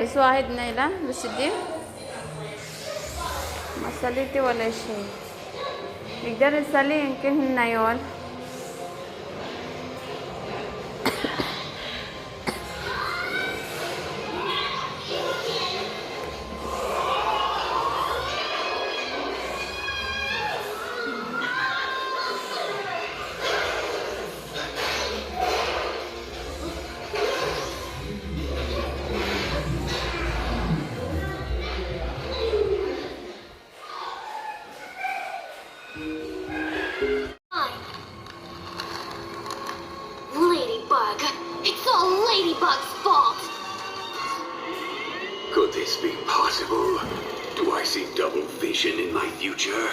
بس واحد نيلة بس دي ما صليتي ولا شيء يقدر يصلي يمكن هنا. Ladybug. It's all Ladybug's fault. Could this be possible? Do I see double vision in my future?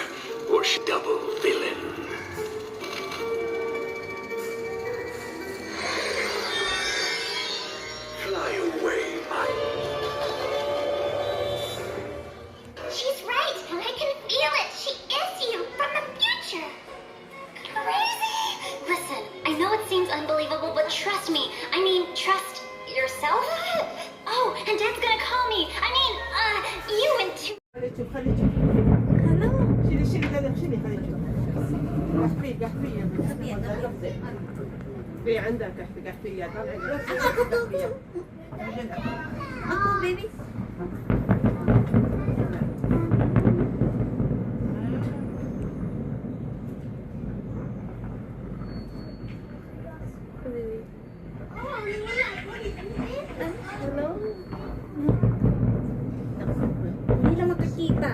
Or double villain? Fly away, my... She's right. I can feel it. She is you from the future. Crazy. Listen, I know it seems unbelievable, but trust me. I mean, trust yourself. Oh, and Dad's gonna call me. I mean, you in two. Hello. شيلي هذا شيلي خليه قحفية في عندك قحفية طلعي Ako, baby. Hello? Hindi lang makakita.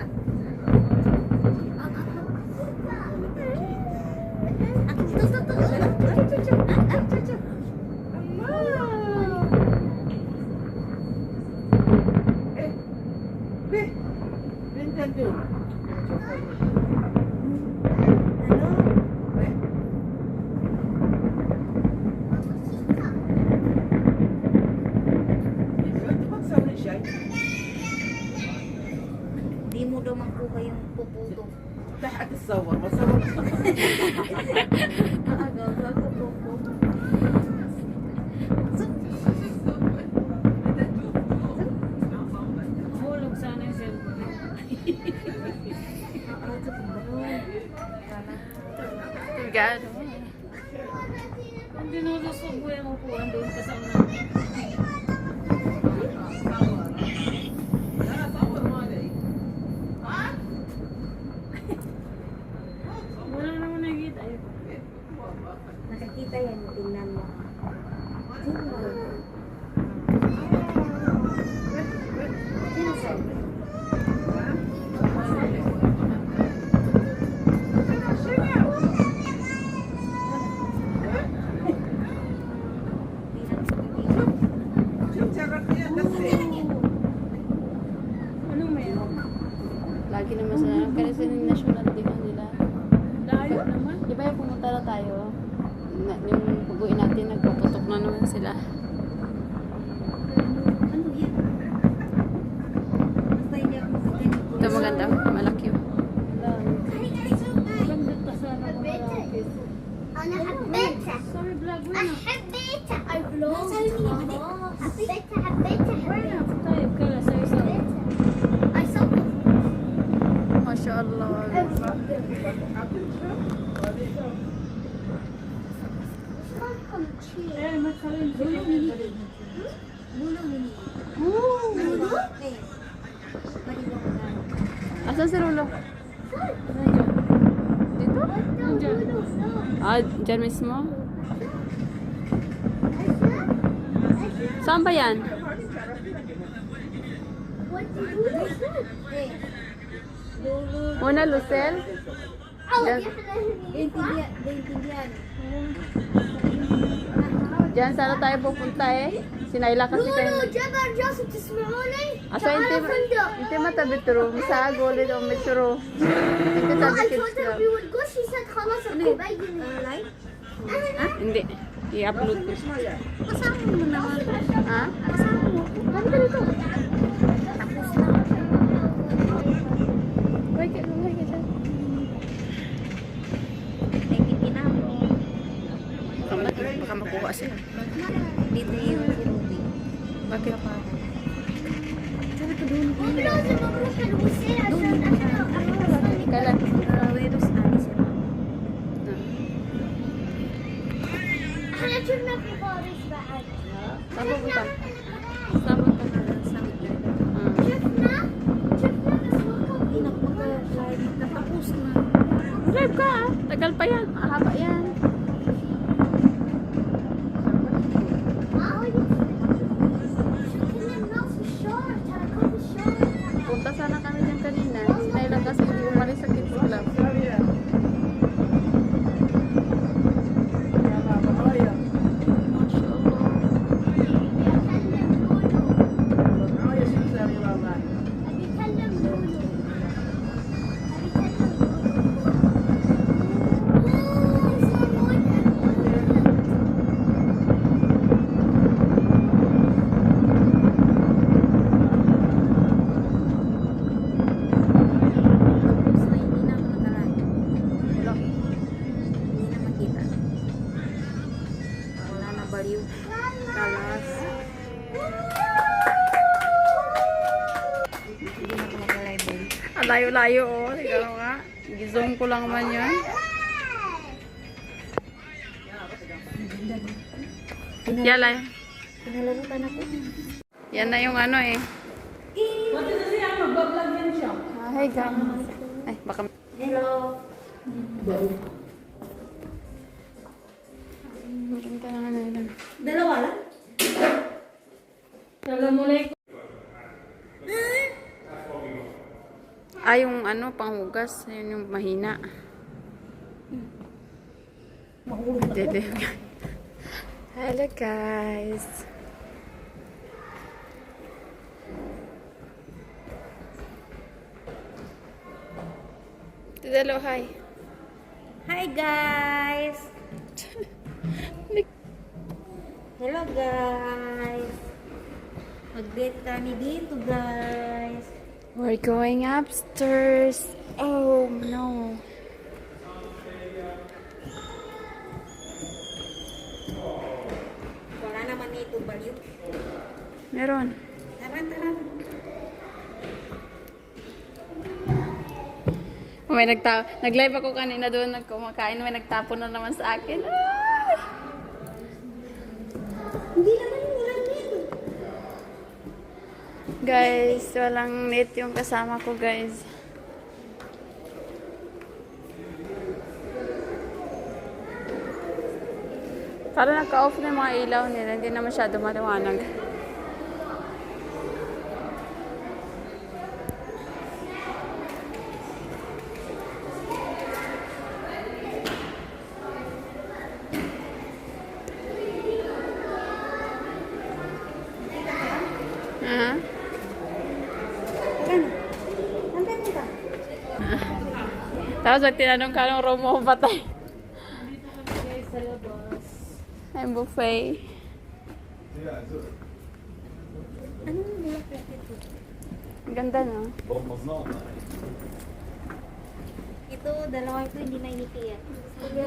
Di mo daw makuha yung puputo. تحت تصور بصور Hulog sana yung cellphone. Gano. Kung dinulusog mo yung upuan doon ka sa una. Wala naman nakikita eh. Nakakita yan, tingnan mo. Sino sabi? Anong meron? Lagi naman sa kasi yung national day nila. Layo naman. Di ba yung pumunta na tayo? Yung pag-uwi natin, nagpaputok na naman sila. Ano yan? Basta hindi ako makita. Ito maganda, malaki yun. Ganda ka sana kung malapit. أنا حبيتها. Sorry, vlog mo na. حبيتها. حبيتها حبيتها. Tayo ka lang sa isa. I saw Masya Allah. Eh, masalin sila. Asan si Rulo? Dito? Nandiyan. Ah, dyan mismo? Saan ba yan? Una, Lucel? Dyan, dyan sana tayo pupunta eh. Sinayla kasi kayo. جبل جاسم تسمعوني؟ Asa inte matabitro, misago ulit o mitro. Inte I tabi told her we would go. She said خلاص القبايل. Hindi. I-upload ko. Kasama mo naman. Ha? Kasama mo. Kami ka dito. Tapos na. Wait, lumay ka dyan. Nagkikina mo. Baka makuha siya. Dito yung si Ruby. Bakit? dito doon. لازم اروح الوسيله عشان Kailan? Weros alis siya. احنا شفنا في باريس بعد Saan pupunta? Saan pupunta? شفنا بس وقف Hindi na mag-flight. Natapos na. Drive ka ah. Tagal pa yan. Mahaba yan. كنا الناس في الشارع ترى كل في الشارع Punta sana kami dyan kanina. Si Naila kasi hindi umalis sa kids club. بيكلم لولو Tapos na hindi na ako nakaraan. Hindi na makita. Wala na baliw. Kalas. Hindi na ako mag-library. Ang layo-layo oh. Tignan mo nga. Gizong ko lang man yun. Yala. Pinalarutan ako. Yan na yung ano eh. Pati na siya, magbablog yan siya. Hi guys. Ay, baka... Hello. Meron ka na ano yun. Dalawa lang? Assalamualaikum. Ah, yung ano, panghugas. Yun yung mahina. Mahulog na ako. Dede. Hello guys. Hello, hi. Hi guys! Hello guys! Mag-date kami dito guys. We're going upstairs. Oh no. Wala naman dito baliw. Meron. Tara, tara. May nag-live ako kanina doon, nagkumakain. May nagtapon na naman sa akin. Ah! Hindi naman walang dito. Guys, walang net yung kasama ko, guys. Parang naka-off na yung mga ilaw nila. Hindi na masyado maliwanag. Ah? Ano? Nandun ka? Tapos pag tinanong ka nung room mo, patay. Dito kami guys sa labas. Ay, buffet. Anong bulaklak ito? Ang ganda, no? Ito, dalawa ito hindi na initiate. Sige,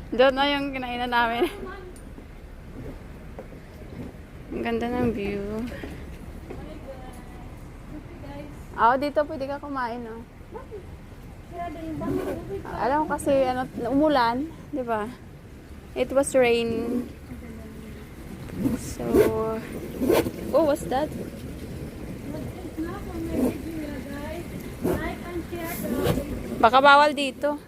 Doon na yung kinainan namin. Ang ganda ng view. Ah, dito pwede ka kumain, no? Alam ko kasi ano, umulan, di ba? It was rain. So, oh, what's that? Baka bawal dito.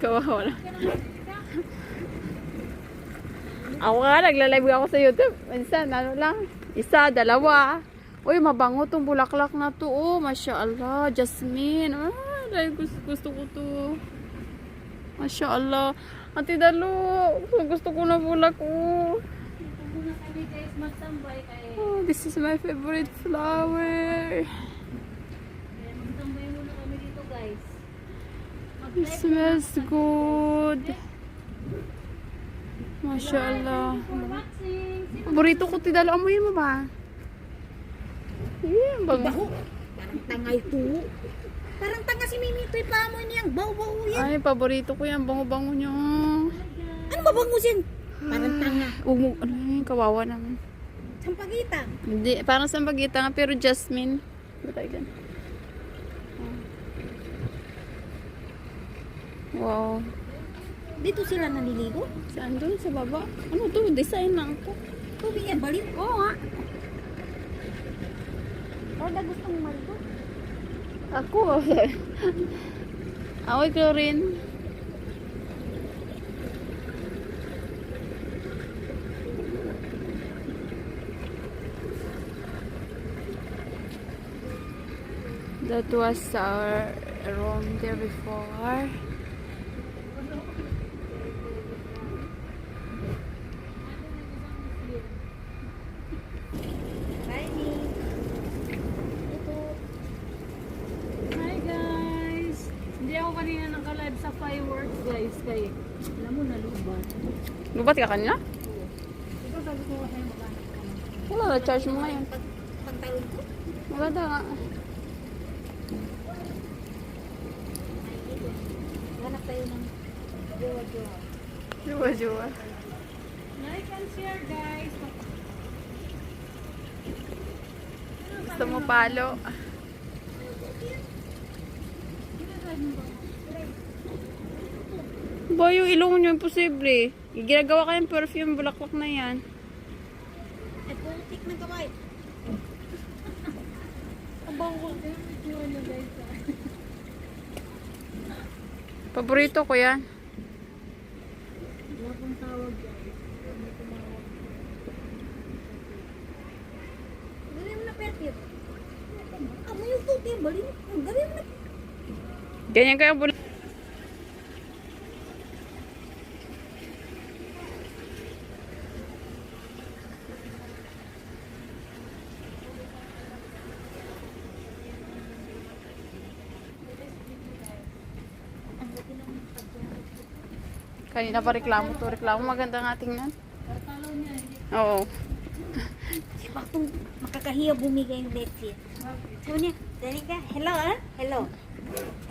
Kawawa na. Ako nga, nagla-live ako sa YouTube. Minsan, ano lang, isa, dalawa. Uy, mabango tong bulaklak na to. Oh, Masya Allah, Jasmine. Ah, dahil gusto ko to. Masya Allah. Ate Dalo, gusto ko na bulak. Oh. Muna kami guys magtambay kay. Oh, this is my favorite flower. Kaya magtambay mo It smells good. Mashallah. Paborito ko tidalo. Amoyin mo ba? Yeah, Baho. Parang tangay po. Parang tanga si Mimi ito. Ipamoy niyang baw-baw yan. Ay, paborito ko yan. Bango-bango nyo. Ano ba bangusin? Parang tanga. Ano yun? Kawawa naman. Sampagita. Hindi, parang sampagita nga, pero jasmine. Batay dyan. Wow. Dito sila naliligo. Saan doon? Sa baba? Ano to? Design lang to. Tubig yan, balik. Oo nga. Roda gusto mong maligo? Ako. Ako'y ko rin. That was our room there before. Bye, Mi. Ito. Hi guys! Hindi ako kanina naka-live sa fireworks guys. Kaya, alam mo, nalubat. Lubat ka kanina? Ito sabi ko kasi magkano ka naman. Wala na, charge mo ngayon. Pagtalon ko. Wala na nga. Hanap tayo ng jowa-jowa. Juwa-juwa. Like and share guys! Gusto mo palo? Ba, yung ilong nyo, imposible. Ginagawa kayong perfume, bulaklak na yan. Ay, putik ng kamay. Paborito ko yan. Wala pong tawag guys. Gawin mo na perfume. Amo yung putik. Balik. Gawin mo na. Ganyan kayo bulak. Kanina pa reklamo to. Reklamo maganda nga tingnan. Oo. Si Bakong makakahiya bumigay yung let's see. So niya, dali ka. Hello ah. Hello.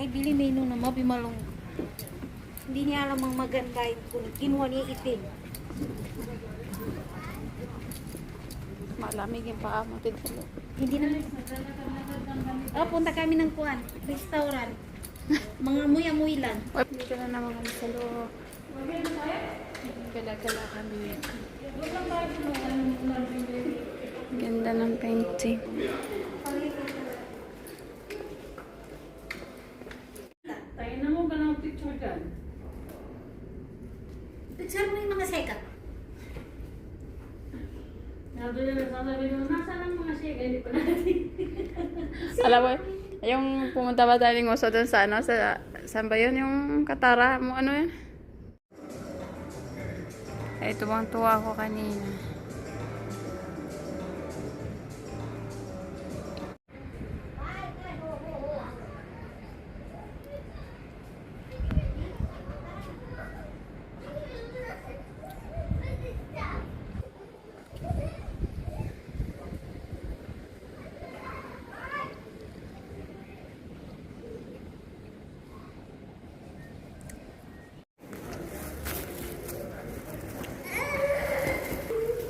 Ay, bili menu na mabimalong. Hindi niya alam ang maganda yung kunin. Kinuha niya itim. Malamig yung paa mo. Tidalo. Hindi na. Oh, punta kami ng kuan. Restaurant. Mga muya-muy lang. Dito na naman kami sa loob. Gala-gala kami. Ganda ng painting. Tayo na mo ba ng picture dyan? Picture mo yung mga sekat. Sabi mo, nasa lang mga shake? Hindi pa natin. Alam mo, yung pumunta ba tayo ng Oso doon sa ano, saan ba yun? Yung Katara mo, ano yun? Ay, tuwang-tuwa ako kanina.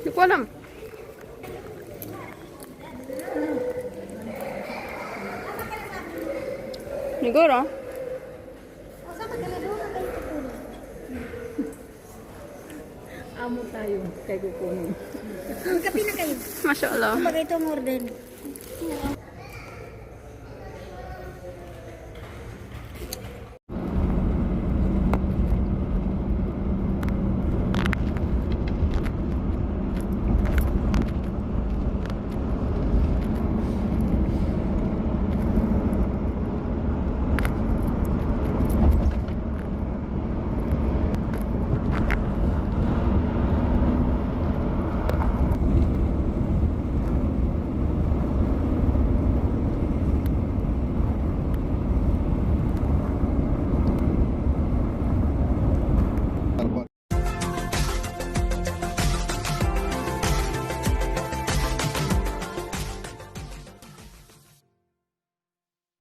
Hindi ko alam. Siguro. Amo tayo kay kukunin. Kapi na kayo. Masya Allah. Kumbaga ito ang order. trabaho.